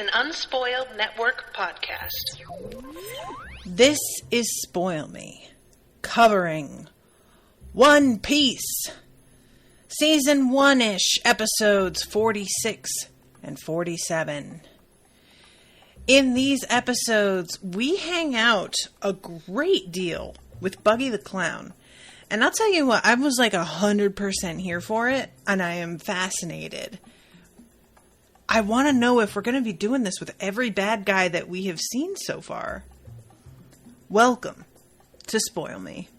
an Unspoiled Network podcast. This is Spoil Me, covering One Piece, Season 1-ish, episodes 46 and 47. In these episodes, we hang out a great deal with Buggy the Clown. And I'll tell you what, I was like 100% here for it, and I am fascinated. I want to know if we're going to be doing this with every bad guy that we have seen so far. Welcome to Spoil Me.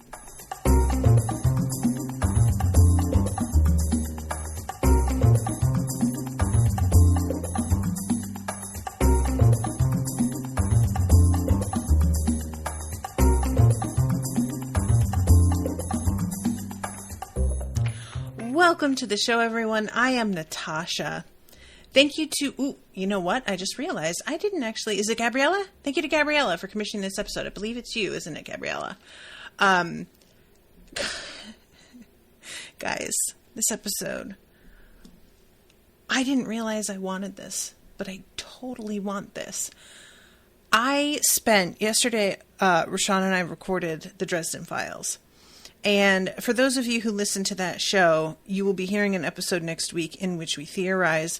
Welcome to the show, everyone. I am Natasha. Thank you to, you know what? I just realized I didn't actually, is it Gabriela? Thank you to Gabriela for commissioning this episode. I believe it's you, isn't it, Gabriela? Guys, this episode, I didn't realize I wanted this, but I totally want this. I spent, yesterday, Rashawn and I recorded the Dresden Files. And for those of you who listen to that show, you will be hearing an episode next week in which we theorize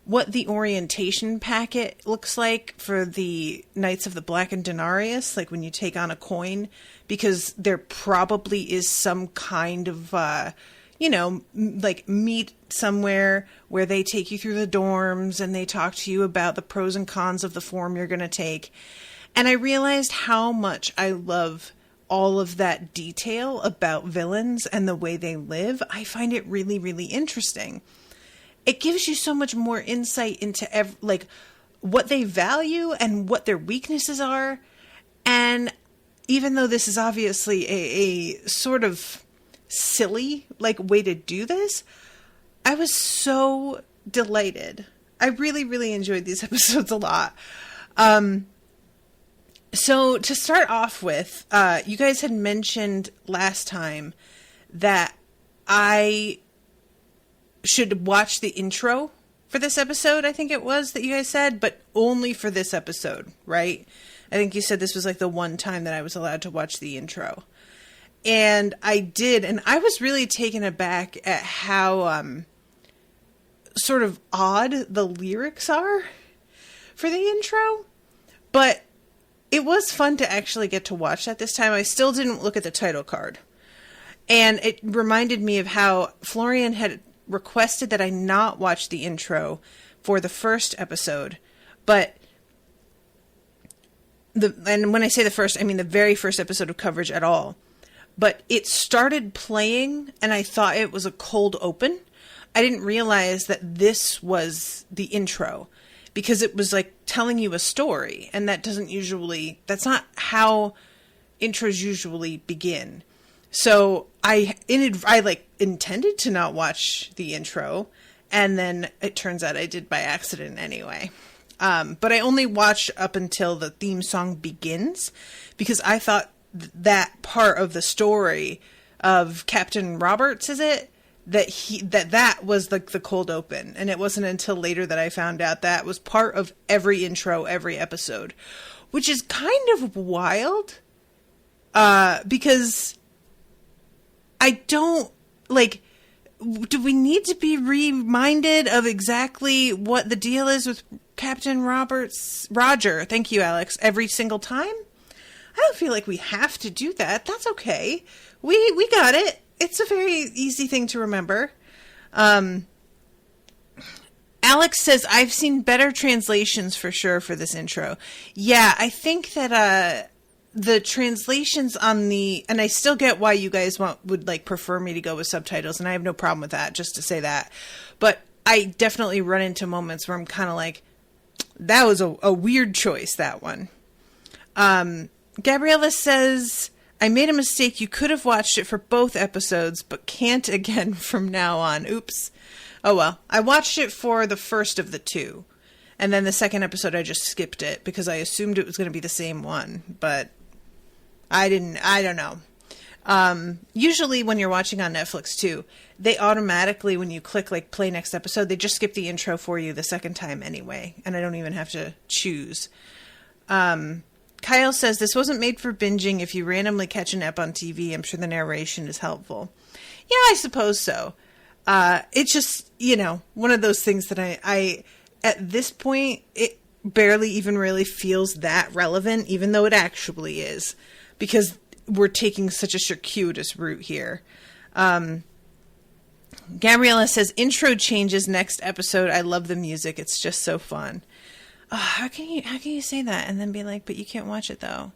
what the orientation packet looks like for the Knights of the Blackened Denarius, like when you take on a coin, because there probably is some kind of, like meet somewhere where they take you through the dorms and they talk to you about the pros and cons of the form you're going to take. And I realized how much I love all of that detail about villains and the way they live. I find it really, really interesting. It gives you so much more insight into what they value and what their weaknesses are. And even though this is obviously a sort of silly way to do this, I was so delighted. I really, really enjoyed these episodes a lot. So to start off with, you guys had mentioned last time that I should watch the intro for this episode, I think it was that you guys said, but only for this episode, right? I think you said this was the one time that I was allowed to watch the intro. And I did, and I was really taken aback at how sort of odd the lyrics are for the intro, but it was fun to actually get to watch that this time. I still didn't look at the title card. And it reminded me of how Florian had requested that I not watch the intro for the first episode. But and when I say the first, I mean the very first episode of coverage at all. But it started playing and I thought it was a cold open. I didn't realize that this was the intro, because it was telling you a story, and that's not how intros usually begin. So I intended to not watch the intro, and then it turns out I did by accident anyway. But I only watched up until the theme song begins, because I thought that part of the story of Captain Roberts, is it? That was the cold open, and it wasn't until later that I found out that was part of every intro, every episode, which is kind of wild, because I don't, do we need to be reminded of exactly what the deal is with Captain Roger, thank you, Alex, every single time? I don't feel like we have to do that. That's okay. We got it. It's a very easy thing to remember. Alex says, I've seen better translations for sure for this intro. Yeah, I think that the translations on and I still get why you guys would prefer me to go with subtitles, and I have no problem with that, just to say that. But I definitely run into moments where I'm kind of that was a weird choice, that one. Gabriela says, I made a mistake. You could have watched it for both episodes, but can't again from now on. Oops. Oh well. I watched it for the first of the two. And then the second episode, I just skipped it because I assumed it was going to be the same one. But I don't know. Usually when you're watching on Netflix too, they automatically, when you click like play next episode, they just skip the intro for you the second time anyway. And I don't even have to choose. Kyle says, this wasn't made for binging. If you randomly catch an ep on TV, I'm sure the narration is helpful. Yeah, I suppose so. It's just, one of those things that I at this point, it barely even really feels that relevant, even though it actually is, because we're taking such a circuitous route here. Gabriela says, intro changes next episode. I love the music. It's just so fun. Oh, how can you say that and then be like, but you can't watch it though?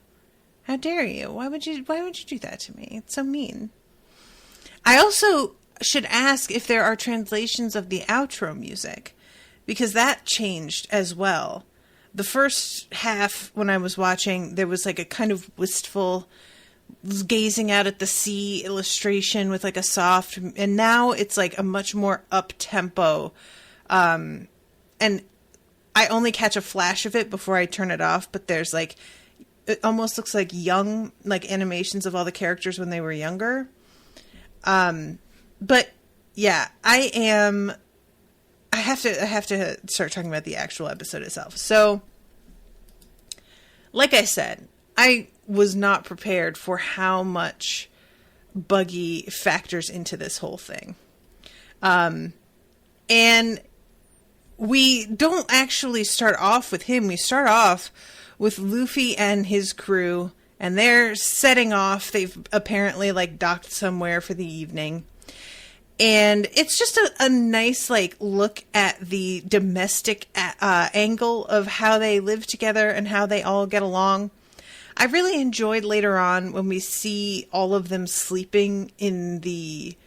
How dare you? Why would you do that to me? It's so mean. I also should ask if there are translations of the outro music, because that changed as well. The first half, when I was watching, there was like a kind of wistful gazing out at the sea illustration with like a soft, and now it's like a much more up tempo. And I only catch a flash of it before I turn it off, but there's like, it almost looks like young, like animations of all the characters when they were younger. But yeah, I have to start talking about the actual episode itself. So, like I said, I was not prepared for how much Buggy factors into this whole thing. And we don't actually start off with him. We start off with Luffy and his crew, and they're setting off. They've apparently like docked somewhere for the evening. And it's just a nice like look at the domestic angle of how they live together and how they all get along. I really enjoyed later on when we see all of them sleeping in the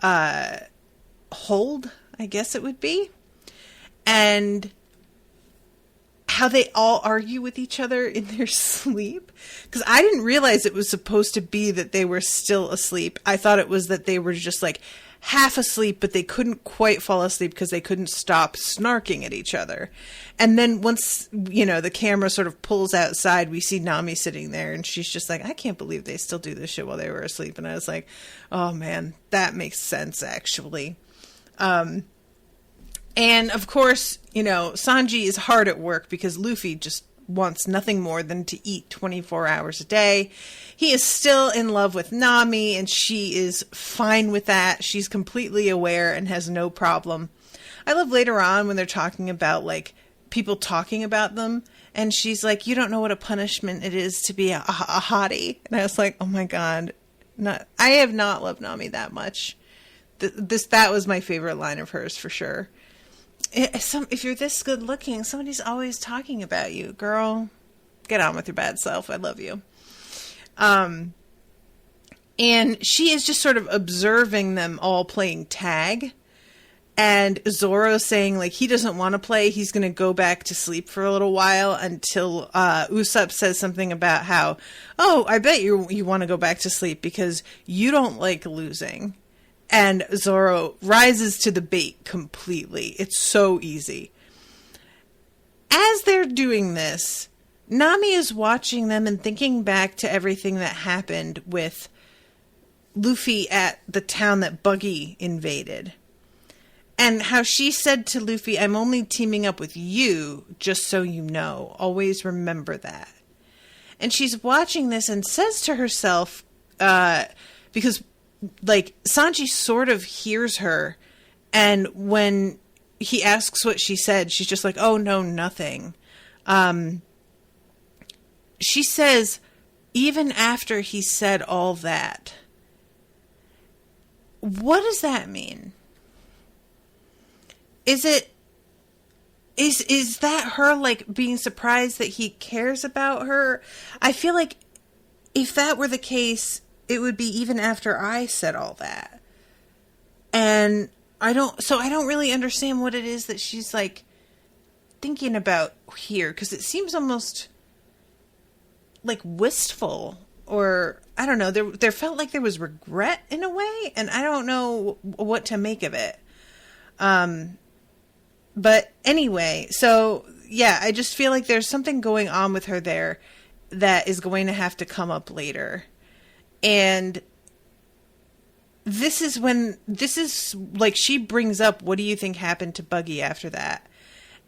hold, I guess it would be, and how they all argue with each other in their sleep. Because I didn't realize it was supposed to be that they were still asleep. I thought it was that they were just like half asleep, but they couldn't quite fall asleep because they couldn't stop snarking at each other. And then once, the camera sort of pulls outside, we see Nami sitting there, and she's just like, I can't believe they still do this shit while they were asleep. And I was like, oh man, that makes sense, actually. And of course, Sanji is hard at work because Luffy just wants nothing more than to eat 24 hours a day. He is still in love with Nami, and she is fine with that. She's completely aware and has no problem. I love later on when they're talking about like people talking about them, and she's like, you don't know what a punishment it is to be a hottie. And I was like, oh my god, I have not loved Nami that much. That was my favorite line of hers for sure. If you're this good looking, somebody's always talking about you. Girl, get on with your bad self. I love you. And she is just sort of observing them all playing tag. And Zoro saying, like, he doesn't want to play. He's going to go back to sleep for a little while until Usopp says something about how, oh, I bet you want to go back to sleep because you don't like losing. And Zoro rises to the bait completely. It's so easy. As they're doing this, Nami is watching them and thinking back to everything that happened with Luffy at the town that Buggy invaded. And how she said to Luffy, I'm only teaming up with you, just so you know. Always remember that. And she's watching this and says to herself, because like Sanji sort of hears her, and when he asks what she said, she's just like, oh no, nothing. She says, even after he said all that. What does that mean? Is that her like being surprised that he cares about her? I feel like if that were the case, it would be even after I said all that. And I don't really understand what it is that she's like thinking about here, because it seems almost like wistful, or I don't know, there felt like there was regret in a way, and I don't know what to make of it. But anyway, so yeah, I just feel like there's something going on with her there that is going to have to come up later. And this is like, she brings up, what do you think happened to Buggy after that?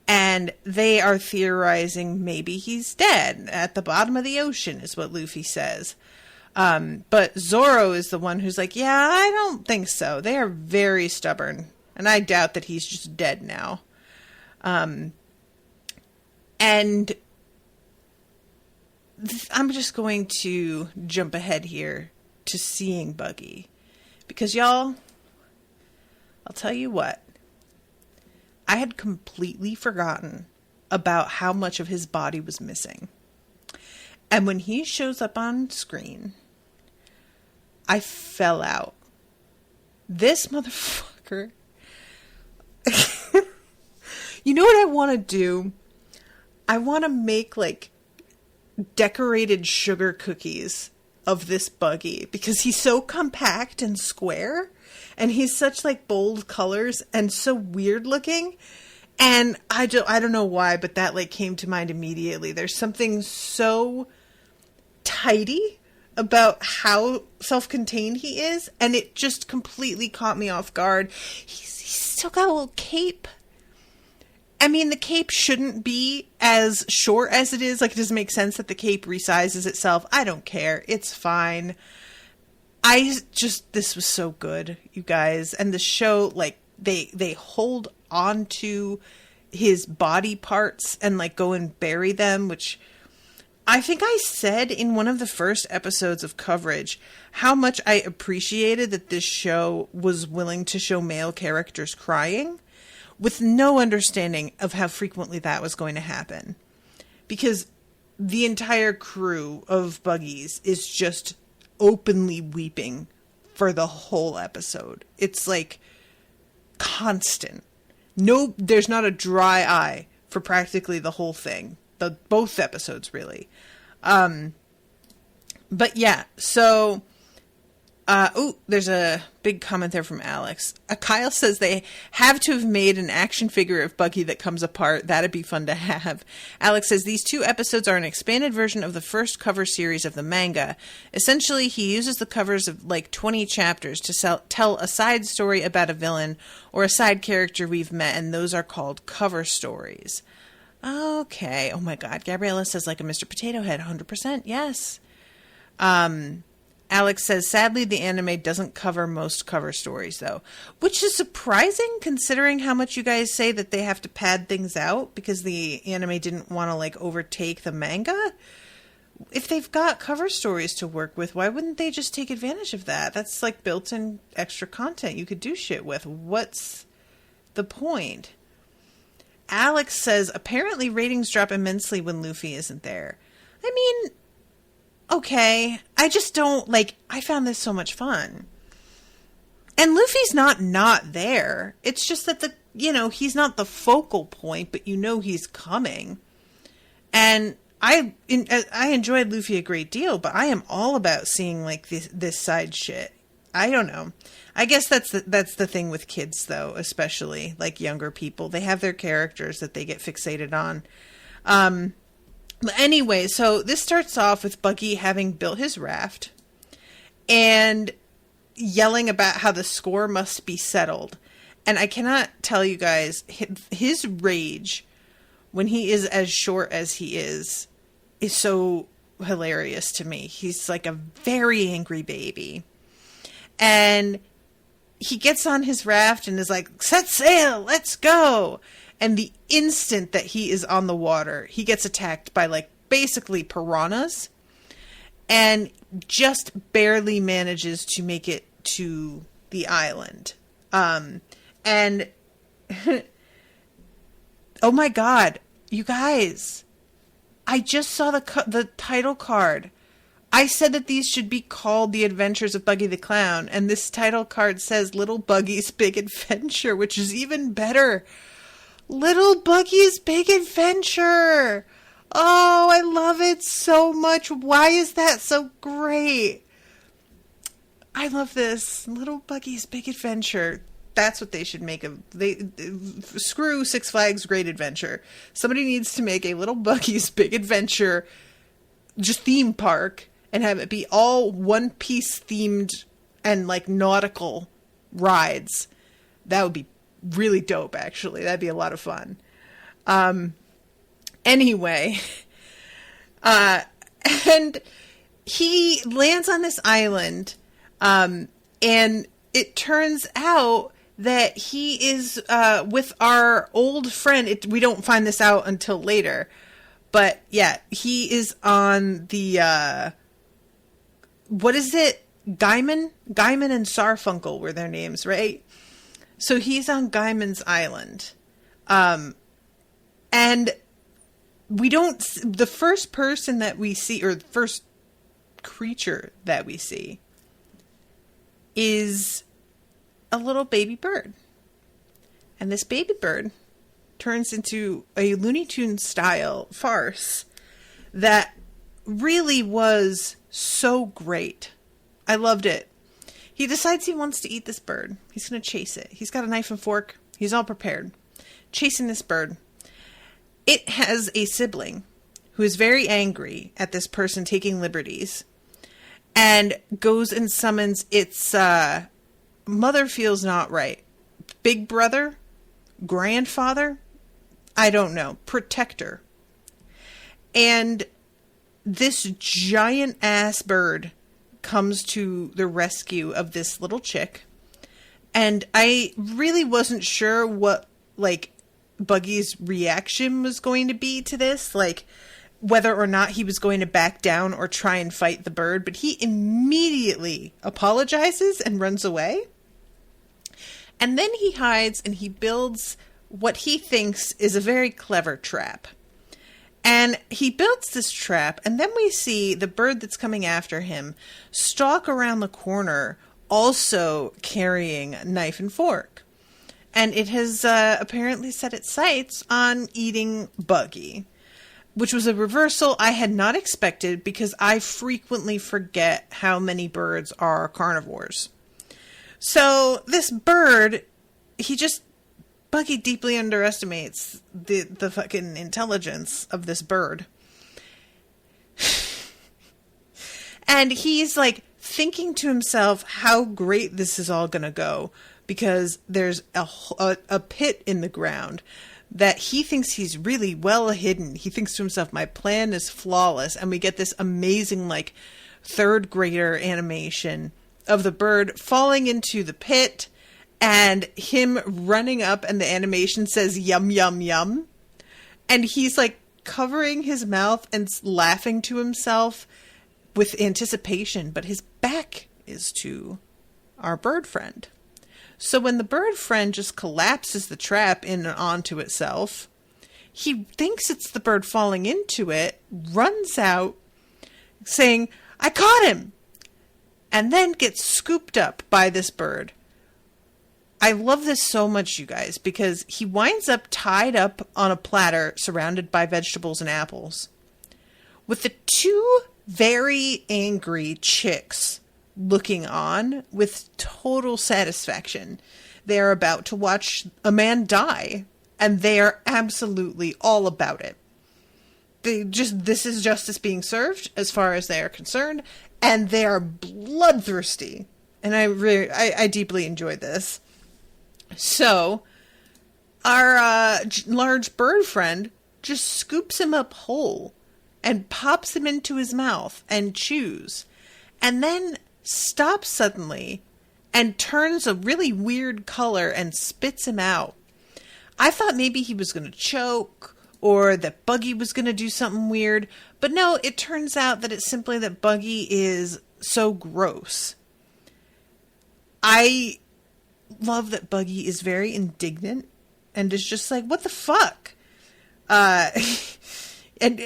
And they are theorizing maybe he's dead at the bottom of the ocean, is what Luffy says. But Zoro is the one who's like, yeah, I don't think so. They are very stubborn. And I doubt that he's just dead now. And I'm just going to jump ahead here to seeing Buggy. Because y'all, I'll tell you what. I had completely forgotten about how much of his body was missing. And when he shows up on screen, I fell out. This motherfucker. You know what I want to do? I want to make, like, decorated sugar cookies of this Buggy. Because he's so compact and square. And he's such, like, bold colors and so weird looking. And I don't know why, but that, like, came to mind immediately. There's something so tidy about how self-contained he is. And it just completely caught me off guard. He's still got a little cape. I mean, the cape shouldn't be as short as it is. Like, it doesn't make sense that the cape resizes itself. I don't care. It's fine. This was so good, you guys. And the show, like, they hold on to his body parts and, like, go and bury them, which I think I said in one of the first episodes of coverage how much I appreciated that this show was willing to show male characters crying with no understanding of how frequently that was going to happen. Because the entire crew of Buggies is just openly weeping for the whole episode. It's like constant. No, there's not a dry eye for practically the whole thing. Both episodes, really. But yeah, so there's a big comment there from Alex. Kyle says they have to have made an action figure of Buggy that comes apart. That'd be fun to have. Alex says these 2 episodes are an expanded version of the first cover series of the manga. Essentially, he uses the covers of like 20 chapters to tell a side story about a villain or a side character we've met, and those are called cover stories. Okay. Oh my God. Gabriela says like a Mr. Potato Head. 100%. Yes. Alex says, sadly, the anime doesn't cover most cover stories, though. Which is surprising, considering how much you guys say that they have to pad things out because the anime didn't want to, like, overtake the manga. If they've got cover stories to work with, why wouldn't they just take advantage of that? That's, like, built-in extra content you could do shit with. What's the point? Alex says, apparently ratings drop immensely when Luffy isn't there. I mean, okay, I just don't, like, I found this so much fun. And Luffy's not there. It's just that he's not the focal point, but he's coming. And I enjoyed Luffy a great deal, but I am all about seeing, like, this side shit. I don't know. I guess that's the thing with kids, though, especially, like, younger people. They have their characters that they get fixated on. But anyway, so this starts off with Buggy having built his raft and yelling about how the score must be settled. And I cannot tell you guys, his rage when he is as short as he is so hilarious to me. He's like a very angry baby. And he gets on his raft and is like, set sail, let's go. And the instant that he is on the water, he gets attacked by, like, basically piranhas and just barely manages to make it to the island. And oh my God, you guys, I just saw the title card. I said that these should be called The Adventures of Buggy the Clown, and this title card says Little Buggy's Big Adventure, which is even better. Little Buggy's Big Adventure. Oh, I love it so much. Why is that so great? I love this. Little Buggy's Big Adventure. That's what they should make of. Screw Six Flags Great Adventure. Somebody needs to make a Little Buggy's Big Adventure just theme park and have it be all One Piece themed and like nautical rides. That would be really dope, actually. That'd be a lot of fun. Anyway, and he lands on this island, and it turns out that he is with our old friend. We don't find this out until later. But yeah, he is on the, what is it? Gaiman and Sarfunkel were their names, right? So he's on Gaiman's island. And the first person that we see, or the first creature that we see, is a little baby bird. And this baby bird turns into a Looney Tunes style farce that really was so great. I loved it. He decides he wants to eat this bird. He's going to chase it. He's got a knife and fork. He's all prepared. Chasing this bird. It has a sibling who is very angry at this person taking liberties and goes and summons its mother feels not right. Big brother? Grandfather? I don't know. Protector. And this giant ass bird comes to the rescue of this little chick. And I really wasn't sure what, like, Buggy's reaction was going to be to this. Like, whether or not he was going to back down or try and fight the bird. But he immediately apologizes and runs away. And then he hides and he builds what he thinks is a very clever trap. And he builds this trap, and then we see the bird that's coming after him stalk around the corner, also carrying a knife and fork. And it has apparently set its sights on eating Buggy, which was a reversal I had not expected because I frequently forget how many birds are carnivores. So this bird, Buggy deeply underestimates the fucking intelligence of this bird. And he's like thinking to himself how great this is all going to go because there's a pit in the ground that he thinks he's really well hidden. He thinks to himself, my plan is flawless. And we get this amazing like third grader animation of the bird falling into the pit and him running up, and the animation says yum, yum, yum. And he's like covering his mouth and laughing to himself with anticipation, but his back is to our bird friend. So when the bird friend just collapses the trap in and onto itself, he thinks it's the bird falling into it, runs out saying, I caught him, and then gets scooped up by this bird. I love this so much, you guys, because he winds up tied up on a platter surrounded by vegetables and apples with the two very angry chicks looking on with total satisfaction. They are about to watch a man die, and they are absolutely all about it. This is justice being served as far as they are concerned, and they are bloodthirsty. And I deeply enjoyed this. So, our large bird friend just scoops him up whole and pops him into his mouth and chews, and then stops suddenly and turns a really weird color and spits him out. I thought maybe he was going to choke or that Buggy was going to do something weird, but no, it turns out that it's simply that Buggy is so gross. I love that Buggy is very indignant and is just like, what the fuck? And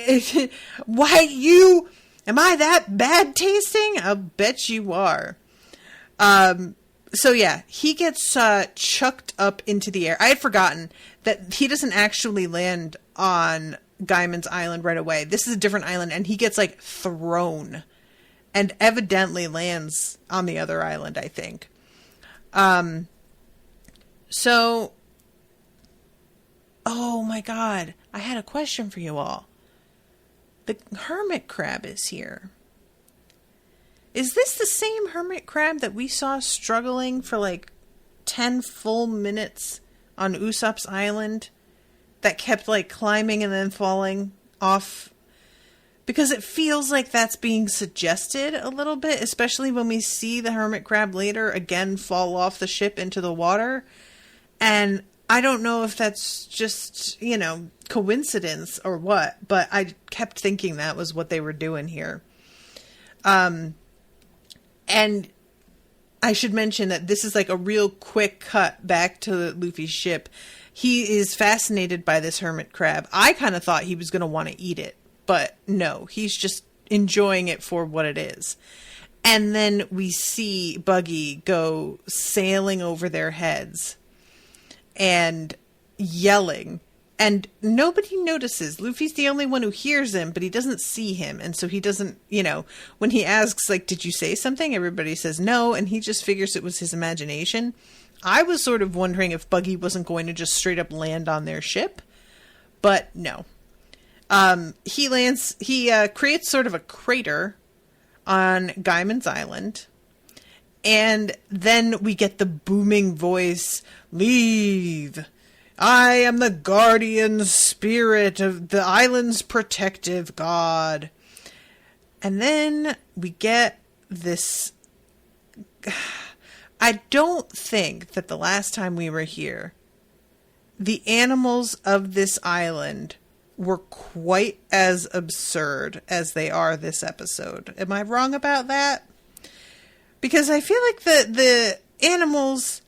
why you? Am I that bad tasting? I'll bet you are. So yeah, he gets chucked up into the air. I had forgotten that he doesn't actually land on Gaiman's island right away. This is a different island, and he gets like thrown and evidently lands on the other island, I think. So, oh my God, I had a question for you all. The hermit crab is here. Is this the same hermit crab that we saw struggling for like 10 full minutes on Usopp's Island? That kept like climbing and then falling off? Because it feels like that's being suggested a little bit, especially when we see the hermit crab later again fall off the ship into the water. And I don't know if that's just, coincidence or what, but I kept thinking that was what they were doing here. And I should mention that this is like a real quick cut back to Luffy's ship. He is fascinated by this hermit crab. I kind of thought he was going to want to eat it, but no, he's just enjoying it for what it is. And then we see Buggy go sailing over their heads and yelling. And nobody notices. Luffy's the only one who hears him, but he doesn't see him. And so he doesn't, when he asks, like, did you say something? Everybody says no. And he just figures it was his imagination. I was sort of wondering if Buggy wasn't going to just straight up land on their ship. But no. He creates sort of a crater on Gaiman's Island. And then we get the booming voice, "Leave! I am the guardian spirit of the island's protective god." And then we get this... I don't think that the last time we were here, the animals of this island were quite as absurd as they are this episode. Am I wrong about that? Because I feel like the animals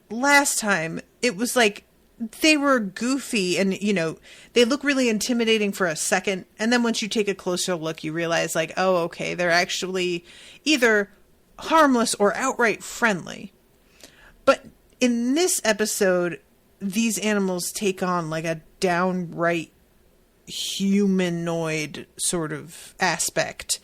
last time, it was like they were goofy and, they look really intimidating for a second. And then once you take a closer look, you realize like, oh, okay, they're actually either harmless or outright friendly. But in this episode, these animals take on like a downright humanoid sort of aspect.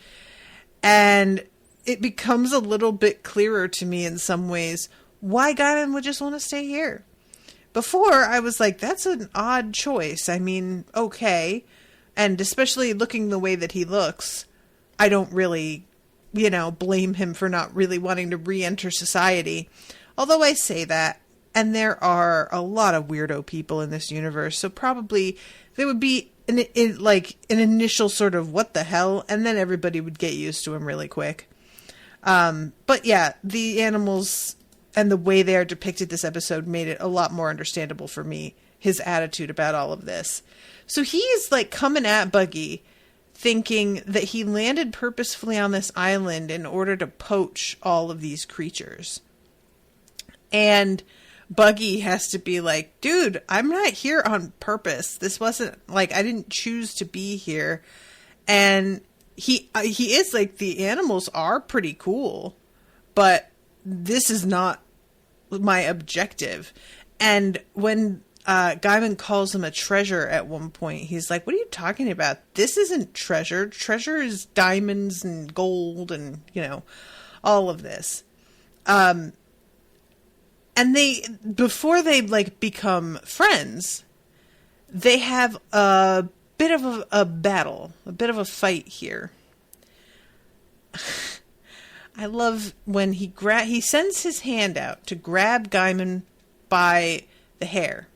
And it becomes a little bit clearer to me in some ways why Gaiman would just want to stay here. Before, I was like, that's an odd choice. I mean, okay. And especially looking the way that he looks, I don't really, blame him for not really wanting to re-enter society. Although I say that, and there are a lot of weirdo people in this universe, so probably there would be an initial sort of what the hell, and then everybody would get used to him really quick. But yeah, the animals and the way they are depicted this episode made it a lot more understandable for me, his attitude about all of this. So he's like coming at Buggy, thinking that he landed purposefully on this island in order to poach all of these creatures. And Buggy has to be like, dude, I'm not here on purpose. This wasn't like, I didn't choose to be here. And he is like, the animals are pretty cool, but this is not my objective. And when Gaiman calls him a treasure at one point, he's like, what are you talking about? This isn't treasure. Treasure is diamonds and gold and, all of this. And before they like become friends, they have a bit of a battle, a bit of a fight here. I love when he sends his hand out to grab Gaiman by the hair.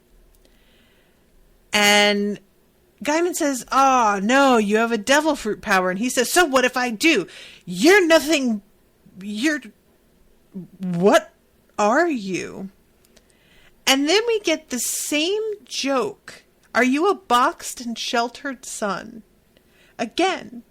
And Gaiman says, "Oh, no, you have a devil fruit power." And he says, "So what if I do? You're nothing. What are you?" And then we get the same joke. Are you a boxed and sheltered son? Again.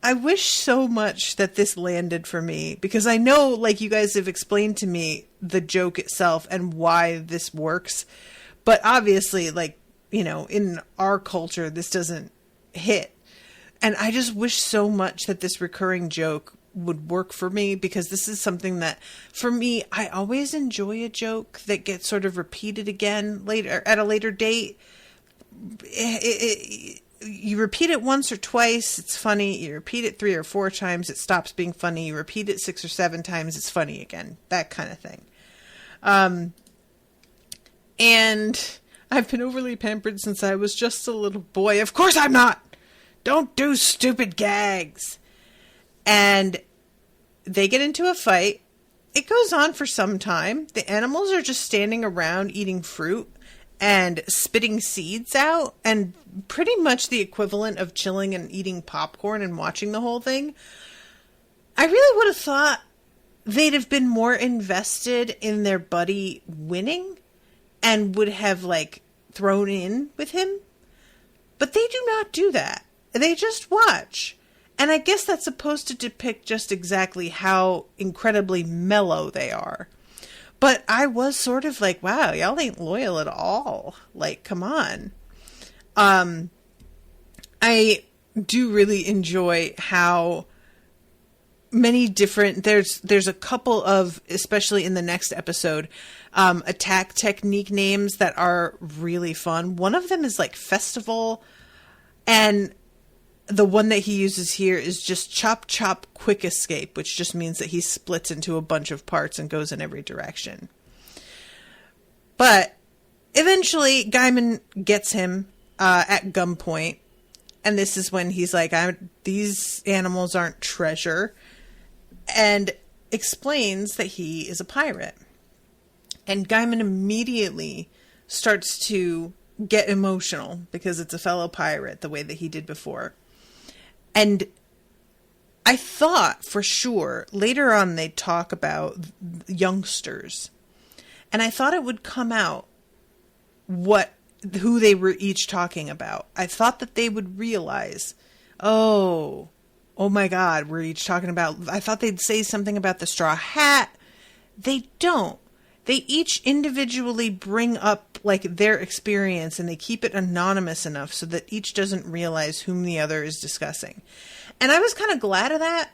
I wish so much that this landed for me, because I know, like, you guys have explained to me the joke itself and why this works. But obviously, like, in our culture, this doesn't hit. And I just wish so much that this recurring joke would work for me, because this is something that, for me, I always enjoy a joke that gets sort of repeated again later at a later date. You repeat it once or twice, it's funny. You repeat it 3 or 4 times, it stops being funny. You repeat it 6 or 7 times, it's funny again. That kind of thing. And I've been overly pampered since I was just a little boy. Of course I'm not! Don't do stupid gags! And they get into a fight. It goes on for some time. The animals are just standing around eating fruit and spitting seeds out, and pretty much the equivalent of chilling and eating popcorn and watching the whole thing. I really would have thought they'd have been more invested in their buddy winning and would have, like, thrown in with him. But they do not do that. They just watch. And I guess that's supposed to depict just exactly how incredibly mellow they are. But I was sort of like, wow, y'all ain't loyal at all. Like, come on. I do really enjoy how many different, there's a couple of, especially in the next episode, attack technique names that are really fun. One of them is like festival, and the one that he uses here is just chop chop quick escape, which just means that he splits into a bunch of parts and goes in every direction. But eventually Gaiman gets him at gunpoint, and this is when he's like, these animals aren't treasure, and explains that he is a pirate. And Gaiman immediately starts to get emotional because it's a fellow pirate, the way that he did before. And I thought for sure later on they'd talk about youngsters. And I thought it would come out who they were each talking about. I thought that they would realize, oh my God, we're each talking about, I thought they'd say something about the straw hat. They don't. They each individually bring up like their experience, and they keep it anonymous enough so that each doesn't realize whom the other is discussing. And I was kind of glad of that,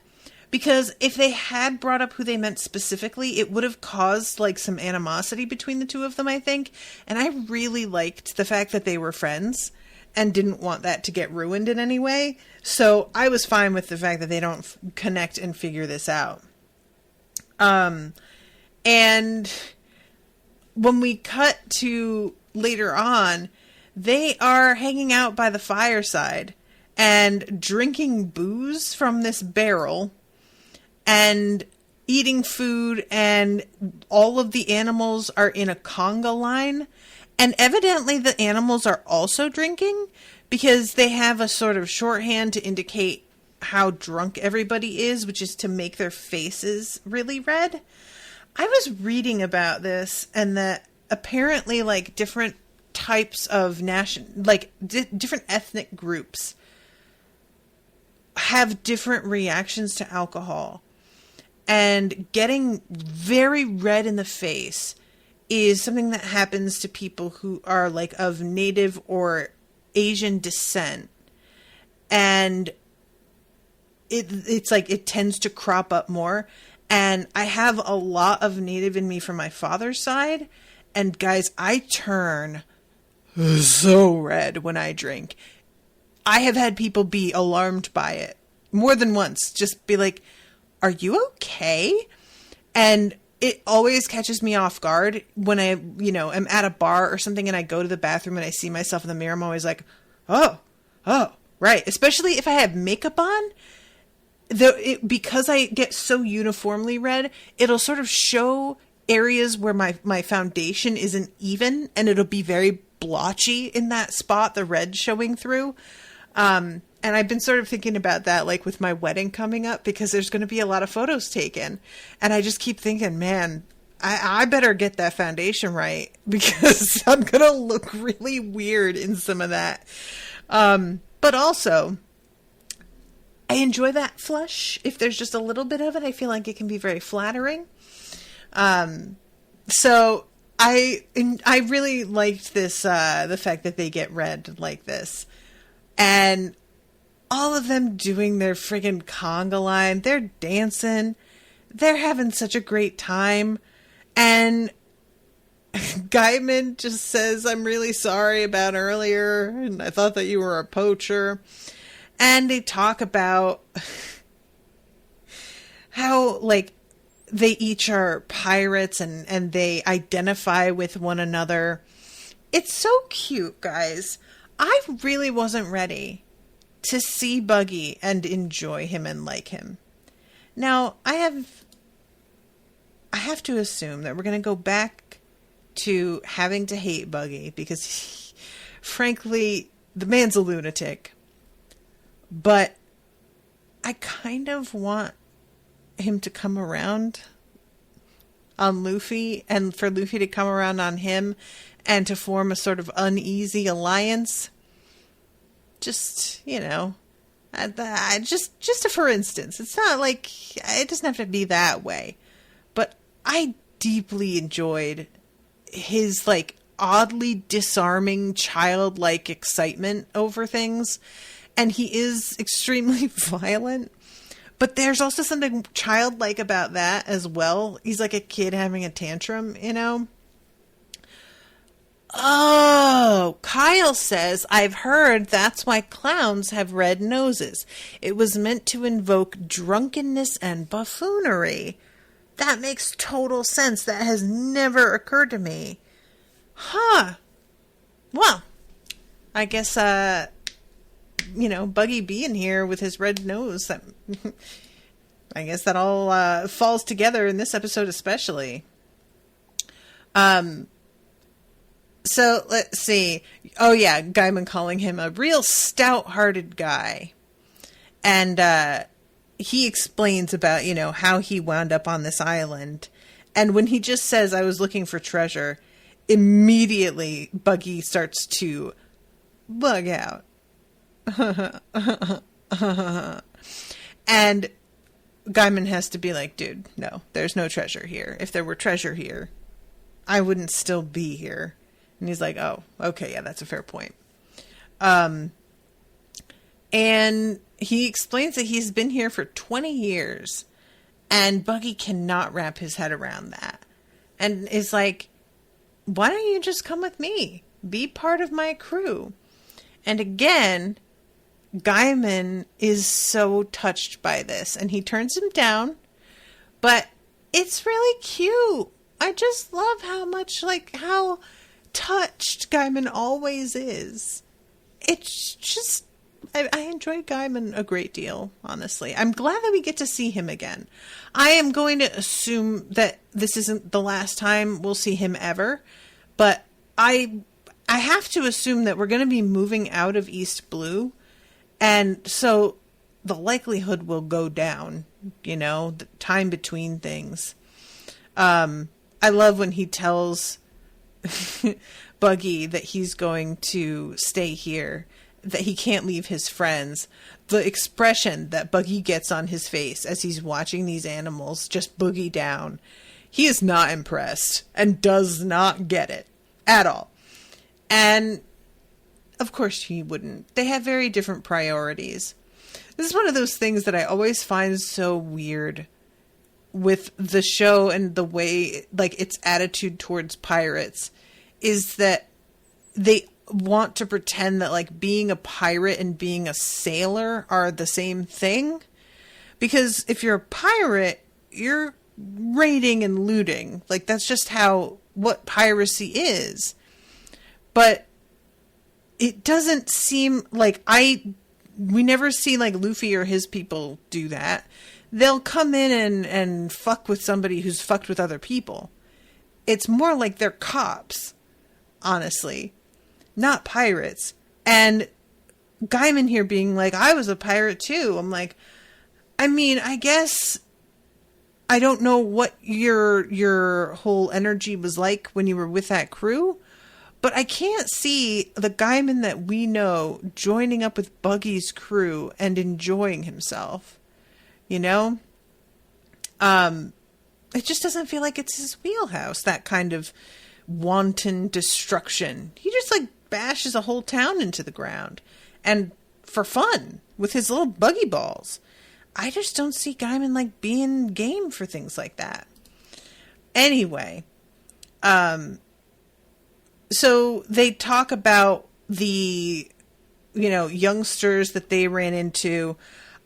because if they had brought up who they meant specifically, it would have caused like some animosity between the two of them, I think. And I really liked the fact that they were friends and didn't want that to get ruined in any way. So I was fine with the fact that they don't connect and figure this out. And when we cut to later on, they are hanging out by the fireside and drinking booze from this barrel and eating food, and all of the animals are in a conga line. And evidently the animals are also drinking, because they have a sort of shorthand to indicate how drunk everybody is, which is to make their faces really red. I was reading about this, and that apparently like different types of different ethnic groups have different reactions to alcohol, and getting very red in the face is something that happens to people who are like of Native or Asian descent. And it's like it tends to crop up more. And I have a lot of Native in me from my father's side. And guys, I turn so red when I drink. I have had people be alarmed by it more than once. Just be like, are you okay? And it always catches me off guard when I, am at a bar or something and I go to the bathroom and I see myself in the mirror. I'm always like, oh, right. Especially if I have makeup on. Because I get so uniformly red, it'll sort of show areas where my foundation isn't even, and it'll be very blotchy in that spot, the red showing through. And I've been sort of thinking about that, like with my wedding coming up, because there's going to be a lot of photos taken. And I just keep thinking, man, I better get that foundation right, because I'm going to look really weird in some of that. But also, I enjoy that flush. If there's just a little bit of it, I feel like it can be very flattering. So I really liked this, the fact that they get red like this. And all of them doing their friggin' conga line. They're dancing. They're having such a great time. And Gaiman just says, I'm really sorry about earlier, and I thought that you were a poacher. And they talk about how, like, they each are pirates and they identify with one another. It's so cute, guys. I really wasn't ready to see Buggy and enjoy him and like him. Now, I have to assume that we're going to go back to having to hate Buggy because, frankly, the man's a lunatic. But I kind of want him to come around on Luffy and for Luffy to come around on him and to form a sort of uneasy alliance. Just, you know, just a for instance. It's not like, it doesn't have to be that way. But I deeply enjoyed his, like, oddly disarming childlike excitement over things. And he is extremely violent. But there's also something childlike about that as well. He's like a kid having a tantrum, you know? Oh, Kyle says, I've heard that's why clowns have red noses. It was meant to invoke drunkenness and buffoonery. That makes total sense. That has never occurred to me. Huh. Well, I guess, you know, Buggy being here with his red nose, that, I guess that all falls together in this episode especially. So, let's see. Oh, yeah, Gaiman calling him a real stout-hearted guy. And he explains about, you know, how he wound up on this island. And when he just says, I was looking for treasure, immediately Buggy starts to bug out. And Gaiman has to be like, dude, no, there's no treasure here. If there were treasure here, I wouldn't still be here. And he's like, oh, okay, yeah, that's a fair point. And he explains that he's been here for 20 years. And Buggy cannot wrap his head around that. And is like, why don't you just come with me? Be part of my crew. And again, Gaiman is so touched by this. And he turns him down. But it's really cute. I just love how much, like, how touched Gaiman always is. It's just, I enjoy Gaiman a great deal, honestly. I'm glad that we get to see him again. I am going to assume that this isn't the last time we'll see him ever, but I have to assume that we're going to be moving out of East Blue, and so the likelihood will go down, you know, the time between things. I love when he tells Buggy that he's going to stay here, that he can't leave his friends. The expression that Buggy gets on his face as he's watching these animals just boogie down. He is not impressed and does not get it at all. And of course he wouldn't. They have very different priorities. This is one of those things that I always find so weird with the show and the way, like, its attitude towards pirates is that they want to pretend that, like, being a pirate and being a sailor are the same thing. Because if you're a pirate, you're raiding and looting. Like, that's just what piracy is. But it doesn't seem like we never see, like, Luffy or his people do that. They'll come in and fuck with somebody who's fucked with other people. It's more like they're cops, honestly, not pirates. And Gaiman here being like, I was a pirate too. I'm like, I mean, I guess I don't know what your whole energy was like when you were with that crew, but I can't see the Gaiman that we know joining up with Buggy's crew and enjoying himself. You know? It just doesn't feel like it's his wheelhouse, that kind of wanton destruction. He just, like, bashes a whole town into the ground. And for fun, with his little buggy balls. I just don't see Gaiman, like, being game for things like that. Anyway, so they talk about the, you know, youngsters that they ran into.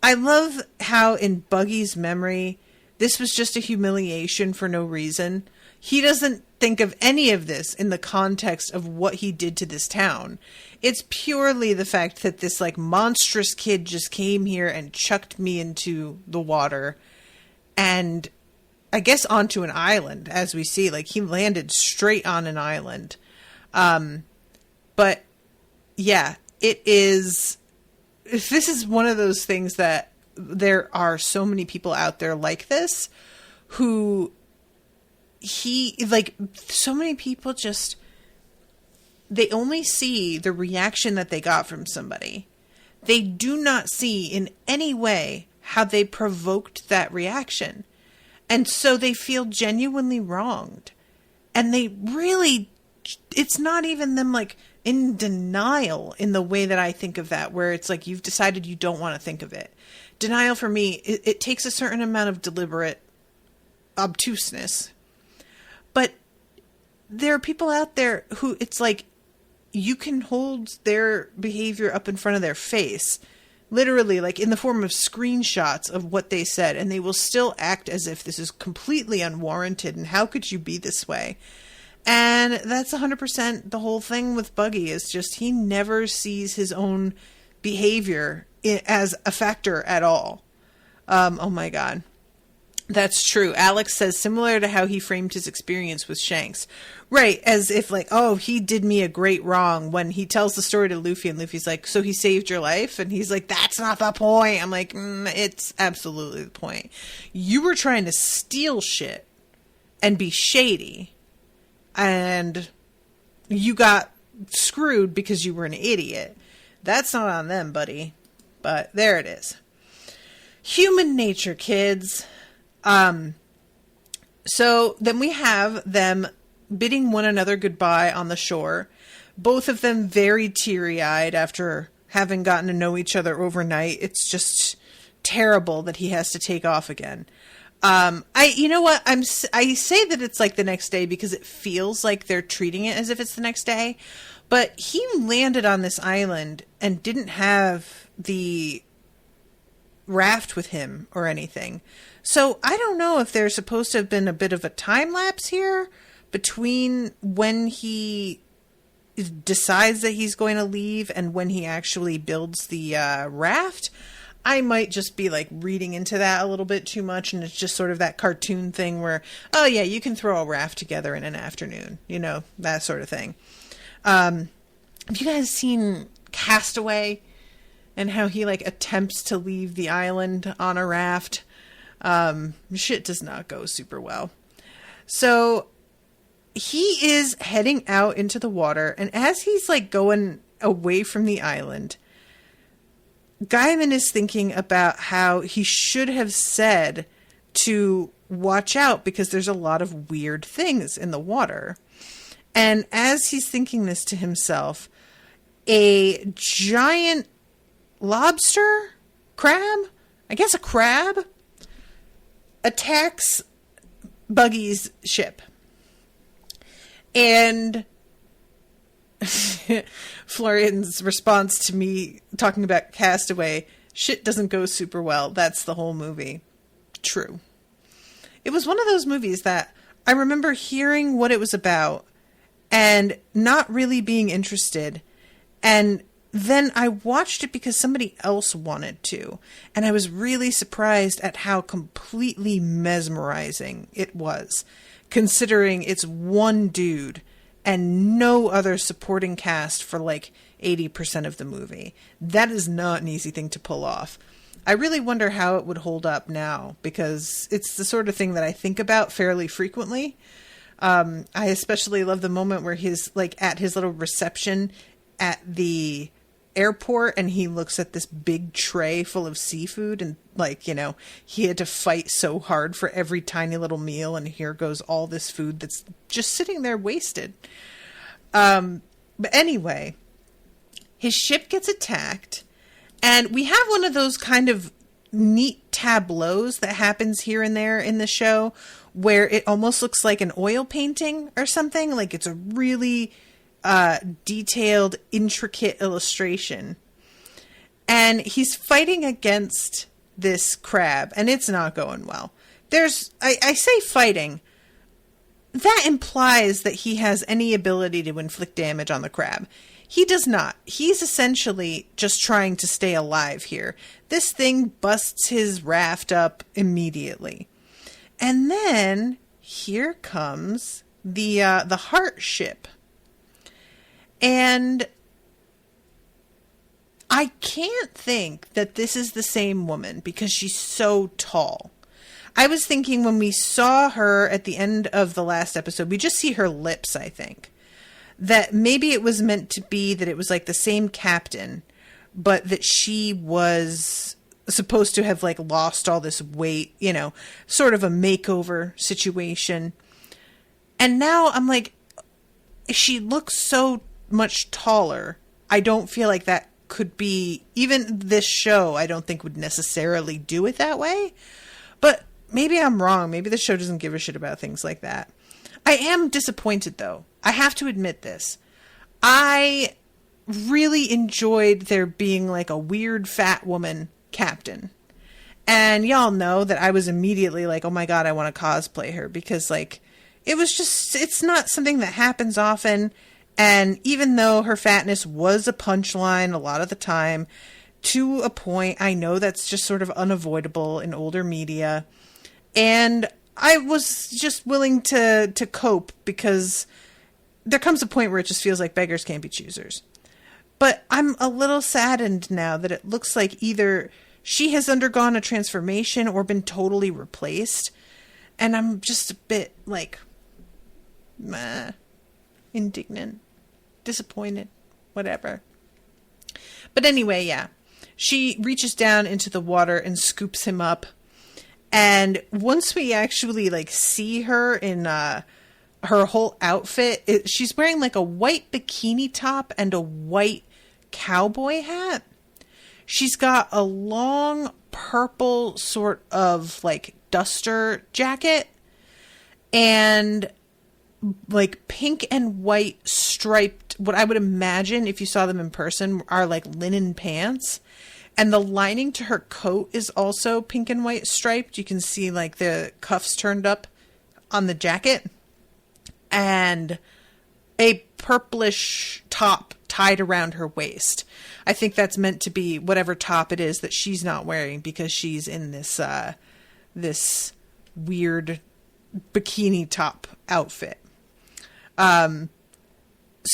I love how in Buggy's memory, this was just a humiliation for no reason. He doesn't think of any of this in the context of what he did to this town. It's purely the fact that this, like, monstrous kid just came here and chucked me into the water. and I guess onto an island, as we see. Like, he landed straight on an island. But yeah, it is, if this is one of those things that there are so many people out there like this who so many people just, they only see the reaction that they got from somebody. They do not see in any way how they provoked that reaction. And so they feel genuinely wronged. And they really, it's not even them like in denial in the way that I think of that, where it's like you've decided you don't want to think of it. Denial for me, it takes a certain amount of deliberate obtuseness. But there are people out there who it's like you can hold their behavior up in front of their face, literally like in the form of screenshots of what they said, and they will still act as if this is completely unwarranted and how could you be this way? And that's 100% the whole thing with Buggy, is just he never sees his own behavior as a factor at all. Oh my God. That's true. Alex says similar to how he framed his experience with Shanks. Right, as if like, oh, he did me a great wrong, when he tells the story to Luffy and Luffy's like, so he saved your life? And he's like, that's not the point. I'm like, it's absolutely the point. You were trying to steal shit and be shady, and you got screwed because you were an idiot. That's not on them, buddy. But there it is. Human nature, kids. So then we have them bidding one another goodbye on the shore. Both of them very teary-eyed after having gotten to know each other overnight. It's just terrible that he has to take off again. You know what? I say that it's like the next day because it feels like they're treating it as if it's the next day. But he landed on this island and didn't have the raft with him or anything. So I don't know if there's supposed to have been a bit of a time lapse here between when he decides that he's going to leave and when he actually builds the raft. I might just be like reading into that a little bit too much, and it's just sort of that cartoon thing where, oh yeah, you can throw a raft together in an afternoon, you know, that sort of thing. Have you guys seen Castaway and how he like attempts to leave the island on a raft? Shit does not go super well. So he is heading out into the water, and as he's like going away from the island, Gaiman is thinking about how he should have said to watch out because there's a lot of weird things in the water. And as he's thinking this to himself, a giant lobster? Crab? I guess a crab? Attacks Buggy's ship. And Florian's response to me talking about Castaway, shit doesn't go super well. That's the whole movie. True. It was one of those movies that I remember hearing what it was about and not really being interested. And then I watched it because somebody else wanted to. And I was really surprised at how completely mesmerizing it was, considering it's one dude and no other supporting cast for like 80% of the movie. That is not an easy thing to pull off. I really wonder how it would hold up now, because it's the sort of thing that I think about fairly frequently. I especially love the moment where he's like at his little reception at the airport and he looks at this big tray full of seafood, and like, you know, he had to fight so hard for every tiny little meal, and here goes all this food that's just sitting there wasted. But anyway, his ship gets attacked, and we have one of those kind of neat tableaus that happens here and there in the show where it almost looks like an oil painting or something. Like it's a really detailed, intricate illustration. And he's fighting against this crab, and it's not going well. I say fighting. That implies that he has any ability to inflict damage on the crab. He does not. He's essentially just trying to stay alive here. This thing busts his raft up immediately. And then here comes the heart ship. And I can't think that this is the same woman because she's so tall. I was thinking when we saw her at the end of the last episode, we just see her lips, I think. That maybe it was meant to be that it was like the same captain, but that she was supposed to have like lost all this weight, you know, sort of a makeover situation. And now I'm like, she looks so much taller. I don't feel like that could be, even this show, I don't think would necessarily do it that way. But maybe I'm wrong. Maybe the show doesn't give a shit about things like that. I am disappointed, though. I have to admit this. I really enjoyed there being like a weird fat woman captain. And y'all know that I was immediately like, oh my God, I want to cosplay her. Because like, it was just, it's not something that happens often. And even though her fatness was a punchline a lot of the time, to a point, I know that's just sort of unavoidable in older media. And I was just willing to cope because there comes a point where it just feels like beggars can't be choosers. But I'm a little saddened now that it looks like either she has undergone a transformation or been totally replaced. And I'm just a bit like, meh, indignant, disappointed, whatever. But anyway, yeah. She reaches down into the water and scoops him up. And once we actually like see her in her whole outfit, she's wearing like a white bikini top and a white cowboy hat. She's got a long purple sort of like duster jacket and like pink and white striped, what I would imagine if you saw them in person are like linen pants. And the lining to her coat is also pink and white striped. You can see like the cuffs turned up on the jacket. And a purplish top tied around her waist. I think that's meant to be whatever top it is that she's not wearing because she's in this this weird bikini top outfit. So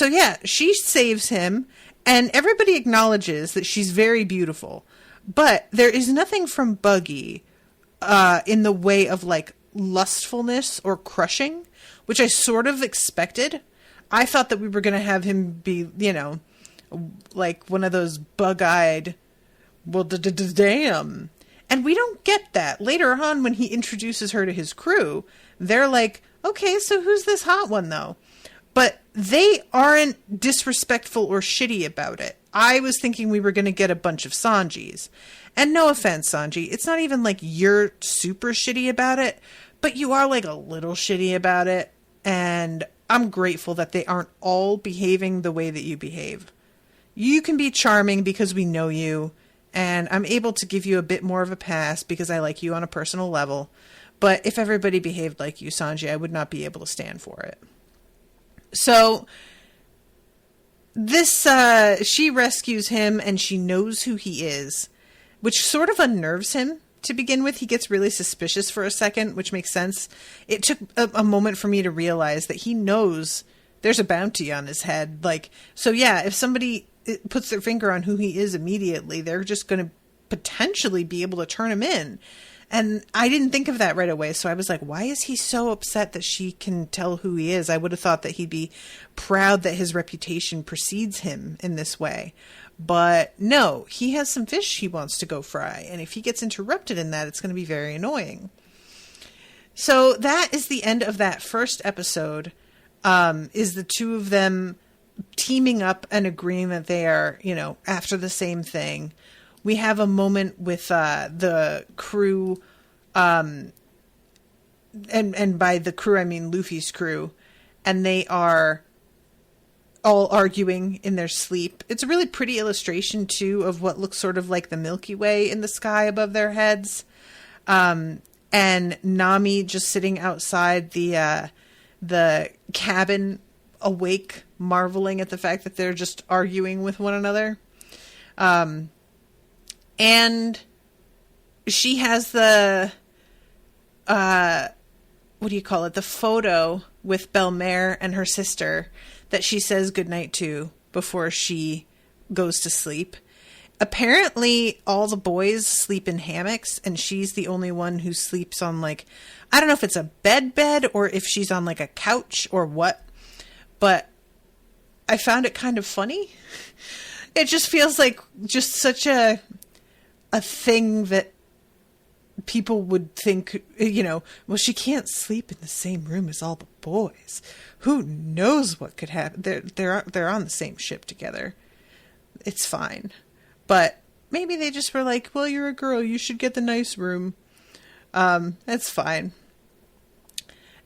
yeah, she saves him. And everybody acknowledges that she's very beautiful. But there is nothing from Buggy in the way of like lustfulness or crushing, which I sort of expected. I thought that we were going to have him be, you know, like one of those bug-eyed, well, damn. And we don't get that. Later on, when he introduces her to his crew, they're like, okay, so who's this hot one, though? But they aren't disrespectful or shitty about it. I was thinking we were going to get a bunch of Sanjis. And no offense, Sanji. It's not even like you're super shitty about it, but you are like a little shitty about it. And I'm grateful that they aren't all behaving the way that you behave. You can be charming because we know you. And I'm able to give you a bit more of a pass because I like you on a personal level. But if everybody behaved like you, Sanji, I would not be able to stand for it. So this, she rescues him and she knows who he is, which sort of unnerves him to begin with. He gets really suspicious for a second, which makes sense. It took a moment for me to realize that he knows there's a bounty on his head. Like, so yeah, if somebody puts their finger on who he is immediately, they're just going to potentially be able to turn him in. And I didn't think of that right away. So I was like, why is he so upset that she can tell who he is? I would have thought that he'd be proud that his reputation precedes him in this way. But no, he has some fish he wants to go fry. And if he gets interrupted in that, it's going to be very annoying. So that is the end of that first episode, is the two of them teaming up and agreeing that they are, you know, after the same thing. We have a moment with the crew, and by the crew I mean Luffy's crew, and they are all arguing in their sleep. It's a really pretty illustration, too, of what looks sort of like the Milky Way in the sky above their heads. And Nami just sitting outside the cabin, awake, marveling at the fact that they're just arguing with one another. And she has the what do you call it? The photo with Belmare and her sister that she says goodnight to before she goes to sleep. Apparently all the boys sleep in hammocks and she's the only one who sleeps on like, I don't know if it's a bed or if she's on like a couch or what, but I found it kind of funny. It just feels like just such a thing that people would think, well, she can't sleep in the same room as all the boys. Who knows what could happen? They're on the same ship together. It's fine. But maybe they just were like, well, you're a girl. You should get the nice room. That's fine.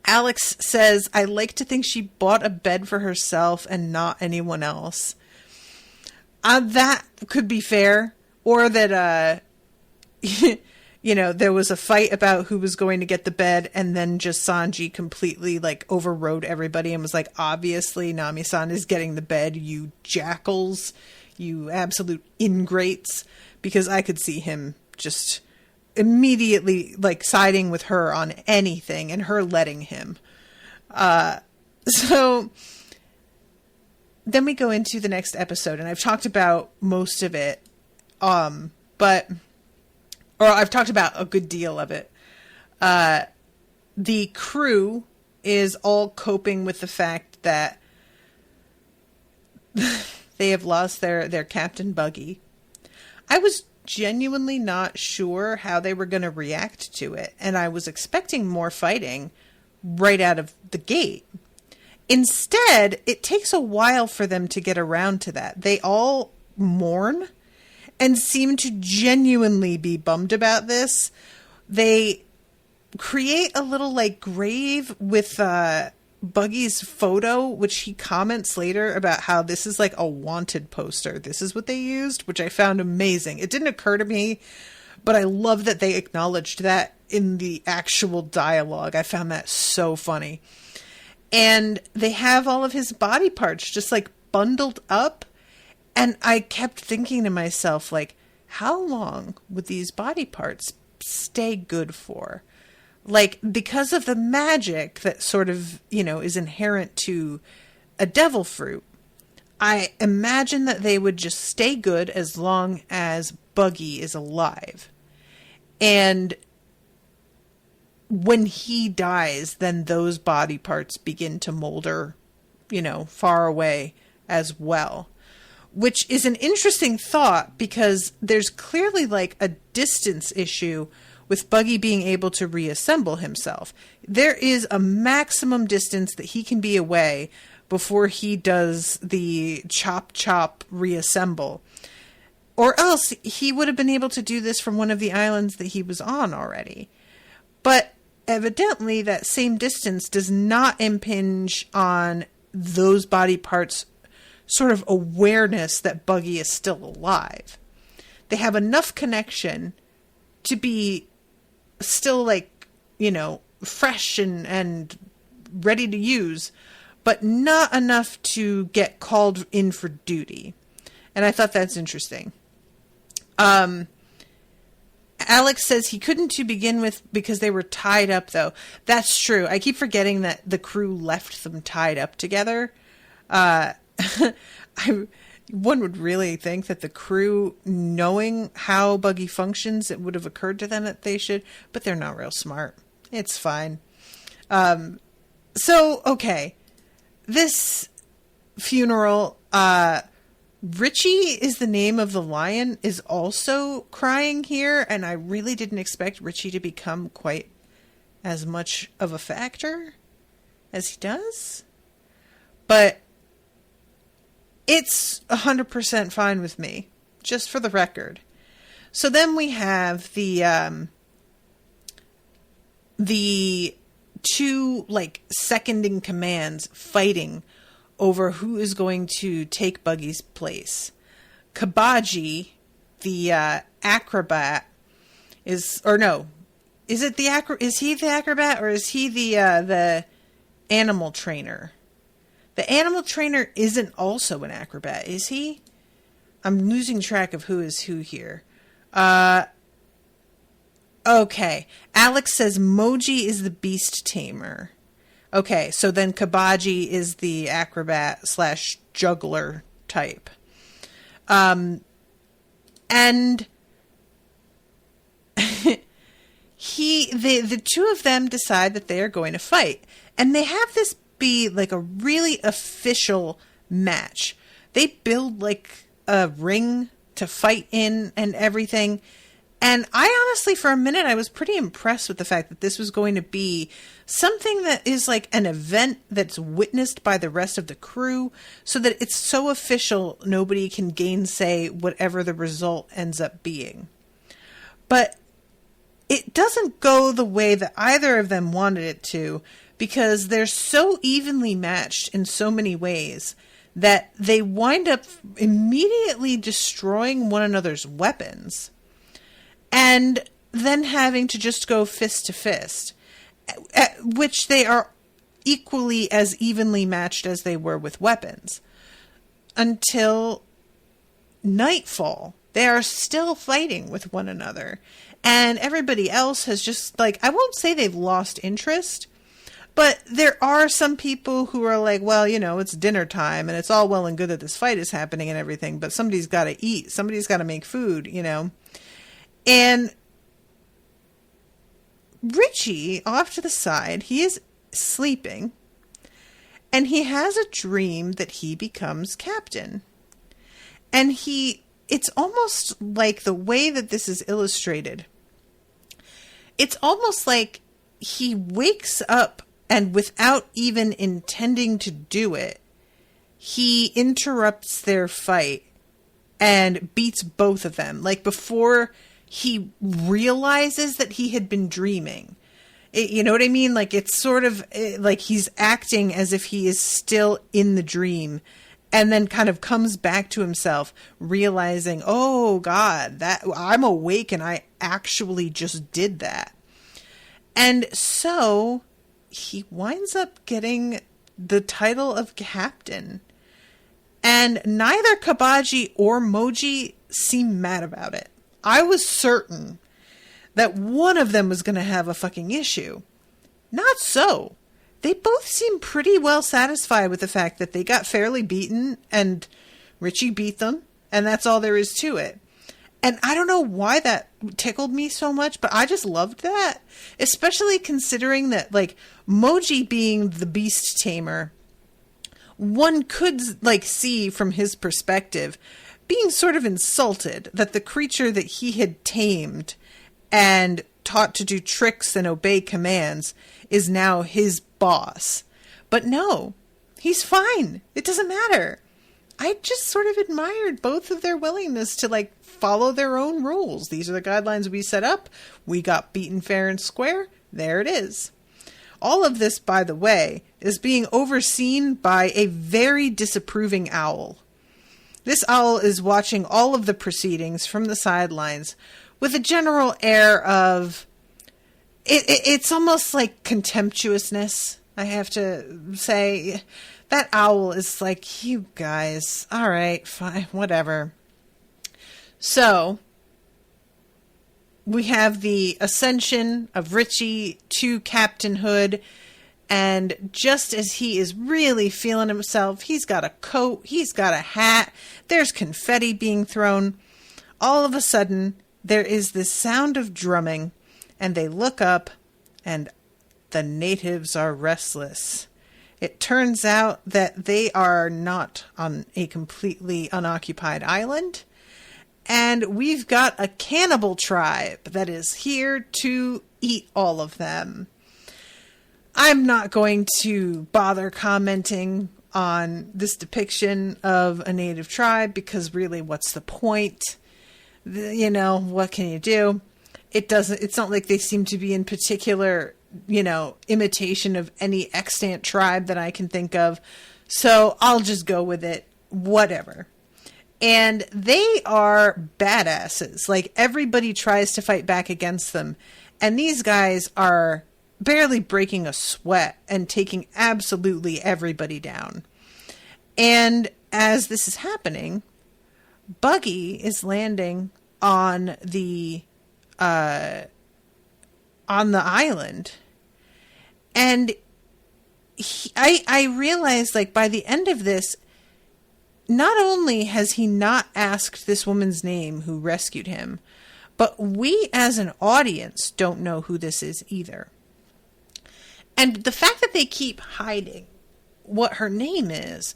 Alex says, I like to think she bought a bed for herself and not anyone else. That could be fair. Or that, there was a fight about who was going to get the bed, and then just Sanji completely overrode everybody and was like, obviously Nami-san is getting the bed, you jackals, you absolute ingrates, because I could see him just immediately siding with her on anything and her letting him. So then we go into the next episode, and I've talked about most of it, or I've talked about a good deal of it. The crew is all coping with the fact that they have lost their Captain Buggy. I was genuinely not sure how they were going to react to it, and I was expecting more fighting right out of the gate. Instead, it takes a while for them to get around to that. They all mourn and seem to genuinely be bummed about this. They create a little grave with Buggy's photo, which he comments later about how this is a wanted poster. This is what they used, which I found amazing. It didn't occur to me, but I love that they acknowledged that in the actual dialogue. I found that so funny. And they have all of his body parts just bundled up. And I kept thinking to myself, how long would these body parts stay good for? Because of the magic that sort of, is inherent to a devil fruit, I imagine that they would just stay good as long as Buggy is alive. And when he dies, then those body parts begin to molder, far away as well. Which is an interesting thought, because there's clearly a distance issue with Buggy being able to reassemble himself. There is a maximum distance that he can be away before he does the chop reassemble. Or else he would have been able to do this from one of the islands that he was on already. But evidently that same distance does not impinge on those body parts' sort of awareness that Buggy is still alive. They have enough connection to be still fresh and ready to use, but not enough to get called in for duty. And I thought that's interesting. Alex says he couldn't to begin with because they were tied up, though. That's true. I keep forgetting that the crew left them tied up together. One would really think that the crew, knowing how Buggy functions, it would have occurred to them that they should, but they're not real smart. It's fine. Okay. This funeral, Richie is the name of the lion, is also crying here, and I really didn't expect Richie to become quite as much of a factor as he does. But it's 100% fine with me, just for the record. So then we have the two second in commands fighting over who is going to take Buggy's place. Kabaji, the acrobat, is he the acrobat, or is he the animal trainer? The animal trainer isn't also an acrobat, is he? I'm losing track of who is who here. Okay. Alex says Moji is the beast tamer. Okay, so then Kabaji is the acrobat / juggler type. And the two of them decide that they are going to fight. And they have this be like a really official match. They build like a ring to fight in and everything. And I honestly, for a minute, I was pretty impressed with the fact that this was going to be something that is like an event that's witnessed by the rest of the crew, so that it's so official nobody can gainsay whatever the result ends up being. But it doesn't go the way that either of them wanted it to, because they're so evenly matched in so many ways that they wind up immediately destroying one another's weapons. And then having to just go fist to fist, at which they are equally as evenly matched as they were with weapons. Until nightfall, they are still fighting with one another. And everybody else has just, like, I won't say they've lost interest, but there are some people who are like, well, you know, it's dinner time and it's all well and good that this fight is happening and everything, but somebody's got to eat. Somebody's got to make food, you know. And Richie, off to the side, he is sleeping, and he has a dream that he becomes captain. And it's almost like the way that this is illustrated. It's almost like he wakes up and without even intending to do it, he interrupts their fight and beats both of them. Like before he realizes that he had been dreaming. You know what I mean? Like it's sort of like he's acting as if he is still in the dream, and then kind of comes back to himself, realizing, oh God, that I'm awake and I actually just did that. And so he winds up getting the title of captain. And neither Kabaji or Moji seem mad about it. I was certain that one of them was going to have a fucking issue. Not so. They both seem pretty well satisfied with the fact that they got fairly beaten and Richie beat them, and that's all there is to it. And I don't know why that tickled me so much, but I just loved that. Especially considering that, like, Moji being the beast tamer, one could, like, see from his perspective being sort of insulted that the creature that he had tamed and taught to do tricks and obey commands is now his boss. But no, he's fine. It doesn't matter. I just sort of admired both of their willingness to, like, follow their own rules. These are the guidelines we set up. We got beaten fair and square. There it is. All of this, by the way, is being overseen by a very disapproving owl. This owl is watching all of the proceedings from the sidelines with a general air of... It's almost like contemptuousness, I have to say. That owl is like, you guys, all right, fine, whatever. So, we have the ascension of Richie to captainhood, and just as he is really feeling himself, he's got a coat, he's got a hat, there's confetti being thrown. All of a sudden, there is this sound of drumming, and they look up, and the natives are restless. It turns out that they are not on a completely unoccupied island, and we've got a cannibal tribe that is here to eat all of them. I'm not going to bother commenting on this depiction of a native tribe because really, what's the point? You know, what can you do? It's not like they seem to be in particular, you know, imitation of any extant tribe that I can think of. So I'll just go with it. Whatever. And they are badasses. Like, everybody tries to fight back against them. And these guys are barely breaking a sweat and taking absolutely everybody down. And as this is happening, Buggy is landing on the on the island. And I realized, like, by the end of this, not only has he not asked this woman's name who rescued him, but we as an audience don't know who this is either. And the fact that they keep hiding what her name is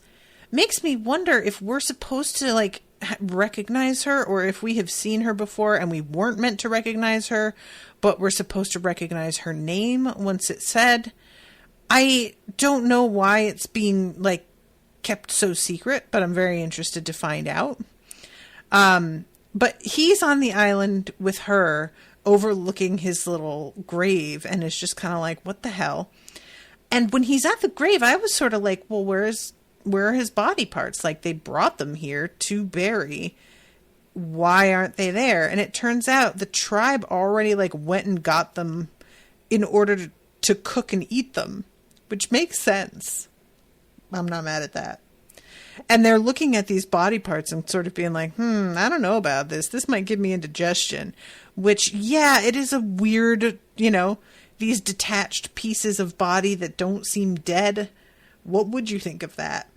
makes me wonder if we're supposed to, like, recognize her, or if we have seen her before and we weren't meant to recognize her, but we're supposed to recognize her name once it's said. I don't know why it's being, like, kept so secret, but I'm very interested to find out. But he's on the island with her, overlooking his little grave, and is just kind of like, what the hell? And when he's at the grave, I was sort of like, well, where are his body parts? Like, they brought them here to bury. Why aren't they there? And it turns out the tribe already, like, went and got them in order to cook and eat them, which makes sense. I'm not mad at that. And they're looking at these body parts and sort of being like, I don't know about this. This might give me indigestion. Which, yeah, it is a weird, these detached pieces of body that don't seem dead. What would you think of that?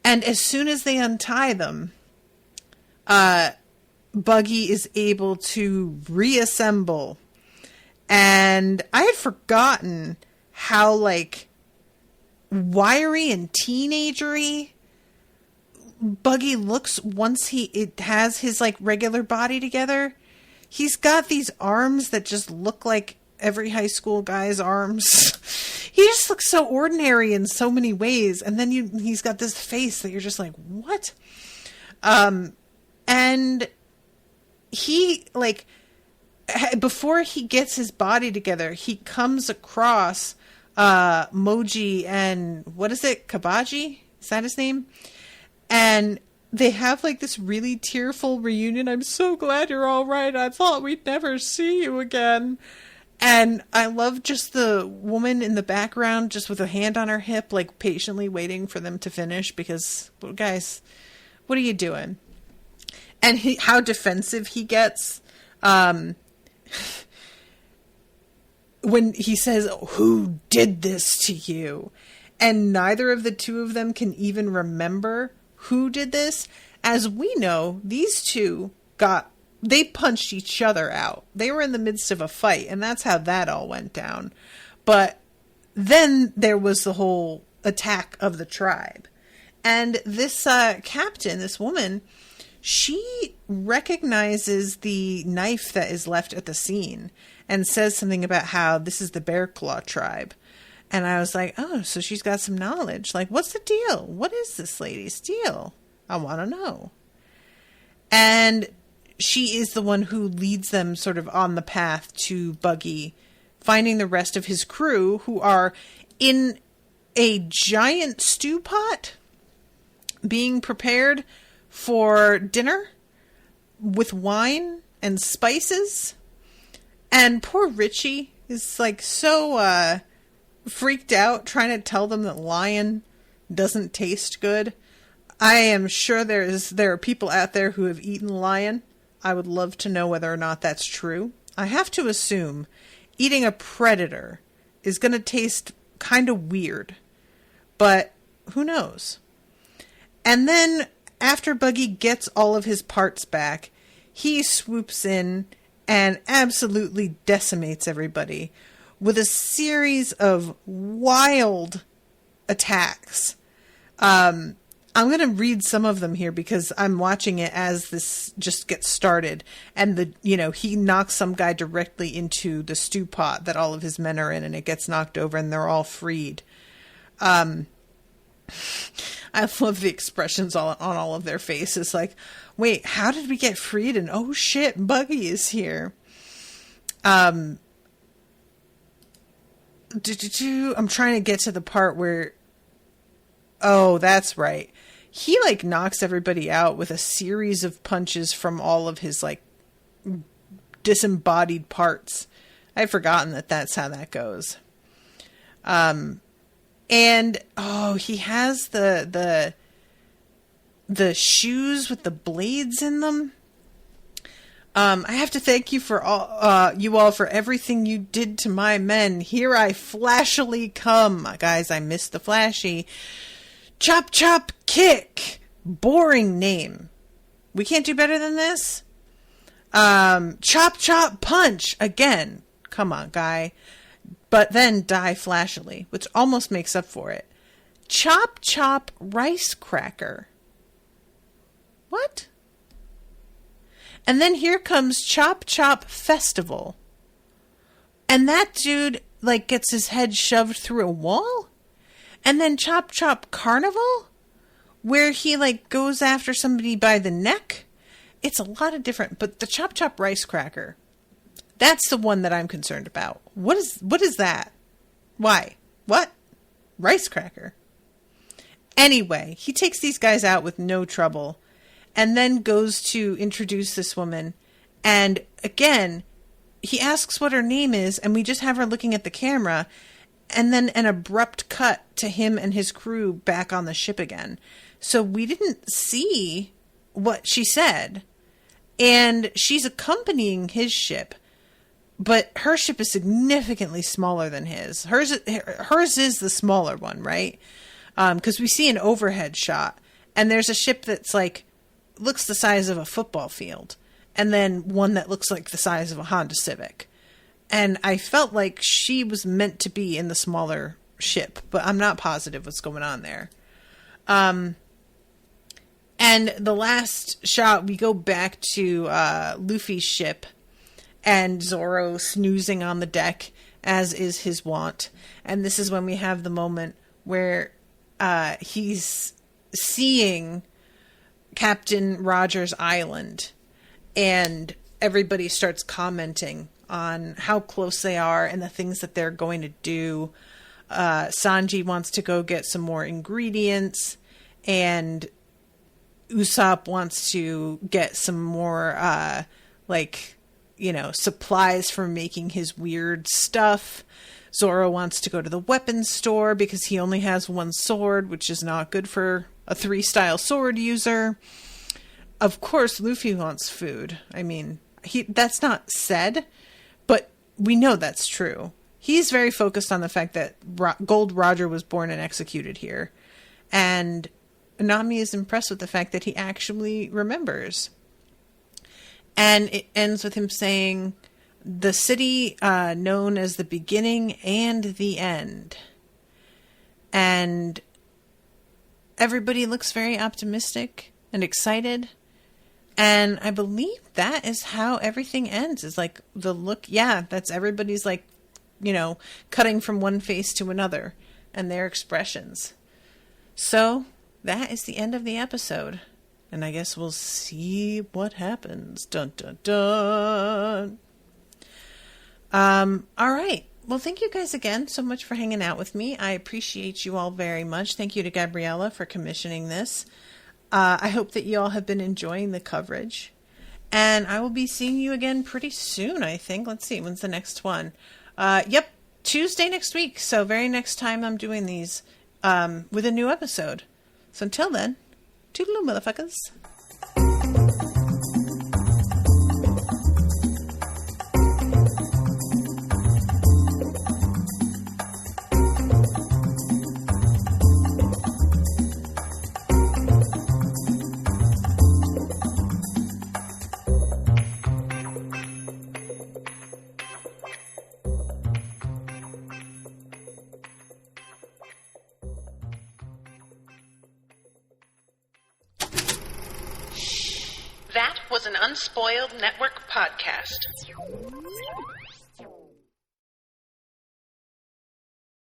And as soon as they untie them, Buggy is able to reassemble. And I had forgotten how, like, wiry and teenagery Buggy looks once it has his, like, regular body together. He's got these arms that just look like every high school guy's arms. He just looks so ordinary in so many ways. And then he's got this face that you're just like, what? And he, like, before he gets his body together, he comes across Moji and, what is it? Kabaji? Is that his name? And they have, like, this really tearful reunion. I'm so glad you're all right. I thought we'd never see you again. And I love just the woman in the background, just with a hand on her hip, like, patiently waiting for them to finish because, well, guys, what are you doing? And how defensive he gets when he says, who did this to you? And neither of the two of them can even remember who did this. As we know, these two they punched each other out. They were in the midst of a fight, and that's how that all went down. But then there was the whole attack of the tribe. And this captain, this woman, she recognizes the knife that is left at the scene and says something about how this is the Bear Claw tribe. And I was like, oh, so she's got some knowledge. Like, what's the deal? What is this lady's deal? I want to know. And she is the one who leads them sort of on the path to Buggy, finding the rest of his crew who are in a giant stew pot being prepared for dinner with wine and spices. And poor Richie is, like, so freaked out trying to tell them that lion doesn't taste good. I am sure there are people out there who have eaten lion. I would love to know whether or not that's true. I have to assume eating a predator is going to taste kind of weird, but who knows? And then after Buggy gets all of his parts back, he swoops in and absolutely decimates everybody with a series of wild attacks. I'm going to read some of them here because I'm watching it as this just gets started. And he knocks some guy directly into the stew pot that all of his men are in, and it gets knocked over and they're all freed. I love the expressions on all of their faces. Like, wait, how did we get freed? And oh shit, Buggy is here. I'm trying to get to the part where, oh, that's right. He, like, knocks everybody out with a series of punches from all of his, like, disembodied parts. I'd forgotten that that's how that goes. And, oh, he has the shoes with the blades in them. I have to thank you for you all for everything you did to my men. Here I flashily come. Guys, I missed the flashy. Chop chop kick. Boring name. We can't do better than this? Chop chop punch. Again. Come on, guy. But then die flashily, which almost makes up for it. Chop chop rice cracker. What? And then here comes Chop Chop Festival. And that dude, like, gets his head shoved through a wall? And then Chop Chop Carnival? Where he, like, goes after somebody by the neck? It's a lot of different... But the Chop Chop Rice Cracker, that's the one that I'm concerned about. What is that? Why? What? Rice Cracker. Anyway, he takes these guys out with no trouble. And then goes to introduce this woman. And again, he asks what her name is, and we just have her looking at the camera. And then an abrupt cut to him and his crew back on the ship again. So we didn't see what she said. And she's accompanying his ship. But her ship is significantly smaller than his. Hers is the smaller one, right? Because we see an overhead shot. And there's a ship that's like... looks the size of a football field, and then one that looks like the size of a Honda Civic. And I felt like she was meant to be in the smaller ship, but I'm not positive what's going on there. And the last shot, we go back to Luffy's ship, and Zoro snoozing on the deck, as is his wont. And this is when we have the moment where he's seeing Captain Rogers' Island, and everybody starts commenting on how close they are and the things that they're going to do. Sanji wants to go get some more ingredients, and Usopp wants to get some more supplies for making his weird stuff. Zoro wants to go to the weapons store because he only has one sword, which is not good for a 3-style sword user. Of course, Luffy wants food. I mean, that's not said, but we know that's true. He's very focused on the fact that Gold Roger was born and executed here. And Nami is impressed with the fact that he actually remembers. And it ends with him saying, the city known as the beginning and the end. And everybody looks very optimistic and excited. And I believe that is how everything ends. Is like the look. Yeah, that's everybody's like, cutting from one face to another and their expressions. So that is the end of the episode. And I guess we'll see what happens. Dun, dun, dun. All right. Well, thank you guys again so much for hanging out with me. I appreciate you all very much. Thank you to Gabriela for commissioning this. I hope that you all have been enjoying the coverage. And I will be seeing you again pretty soon, I think. Let's see, when's the next one? Yep, Tuesday next week. So very next time I'm doing these with a new episode. So until then, toodaloo, motherfuckers. That was an Unspoiled Network podcast.